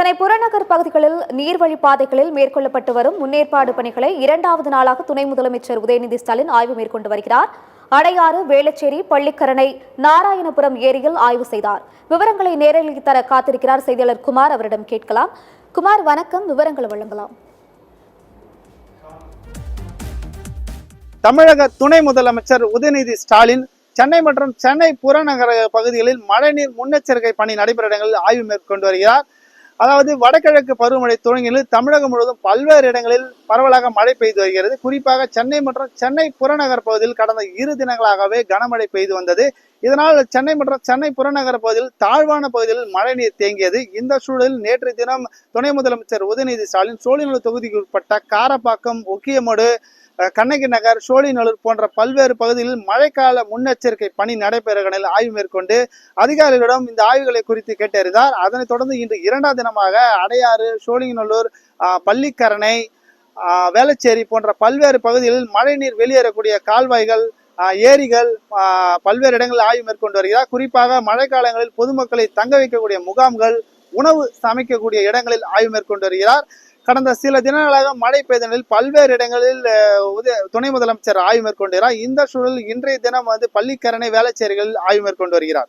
சென்னை புறநகர் பகுதிகளில் நீர்வழிப்பாதைகளில் மேற்கொள்ளப்பட்டு வரும் முன்னேற்பாடு பணிகளை இரண்டாவது நாளாக துணை முதலமைச்சர் உதயநிதி ஸ்டாலின் ஆய்வு மேற்கொண்டு வருகிறார். அடையாறு, வேளச்சேரி, பள்ளிக்கரணை, நாராயணபுரம் ஏரியில் ஆய்வு செய்தார். விவரங்களை நேரில் தர காத்திருக்கிறார் செய்தியாளர் குமார். அவரிடம் கேட்கலாம். குமார், வணக்கம். விவரங்களை வழங்கலாம். தமிழக துணை முதலமைச்சர் உதயநிதி ஸ்டாலின் சென்னை மற்றும் சென்னை புறநகர பகுதிகளில் மழைநீர் முன்னெச்சரிக்கை பணி நடைபெறும் இடங்களில் ஆய்வு மேற்கொண்டு வருகிறார். அதாவது வடகிழக்கு பருவமழை தொடங்கியில் தமிழகம் முழுவதும் பல்வேறு இடங்களில் பரவலாக மழை பெய்து வருகிறது. குறிப்பாக சென்னை மற்றும் சென்னை புறநகர் பகுதியில் கடந்த 2 தினங்களாகவே கனமழை பெய்து வந்தது. இதனால் சென்னை மற்றும் சென்னை புறநகர் பகுதியில் தாழ்வான பகுதிகளில் மழைநீர் தேங்கியது. இந்த சூழலில் நேற்று தினம் துணை முதலமைச்சர் உதயநிதி ஸ்டாலின் சோழிங்கநல்லூர் தொகுதிக்கு உட்பட்ட காரப்பாக்கம், ஒக்கியமோடு, கண்ணகி நகர், சோழிங்கநல்லூர் போன்ற பல்வேறு பகுதிகளில் மழைக்கால முன்னெச்சரிக்கை பணி நடைபெறும் ஆய்வு மேற்கொண்டு அதிகாரிகளிடம் இந்த ஆய்வுகளை குறித்து கேட்டறிந்தார். அதனைத் தொடர்ந்து இன்று 2ஆம் தினமாக அடையாறு, சோழிங்கநல்லூர், பள்ளிக்கரணை, வேளச்சேரி போன்ற பல்வேறு பகுதிகளில் மழைநீர் வெளியேறக்கூடிய கால்வாய்கள், ஏரிகள், பல்வேறு இடங்களில் ஆய்வு மேற்கொண்டு வருகிறார். குறிப்பாக மழைக்காலங்களில் பொதுமக்களை தங்க வைக்கக்கூடிய முகாம்கள், உணவு சமைக்கக்கூடிய இடங்களில் ஆய்வு மேற்கொண்டு வருகிறார். கடந்த சில தினங்களாக மழை பெய்த நிலையில் பல்வேறு இடங்களில் துணை முதலமைச்சர் ஆய்வு மேற்கொண்டு வருகிறார். இந்த சூழலில் இன்றைய தினம் பள்ளிக்கரணை, வேளச்சேரிகளில் ஆய்வு மேற்கொண்டு வருகிறார்.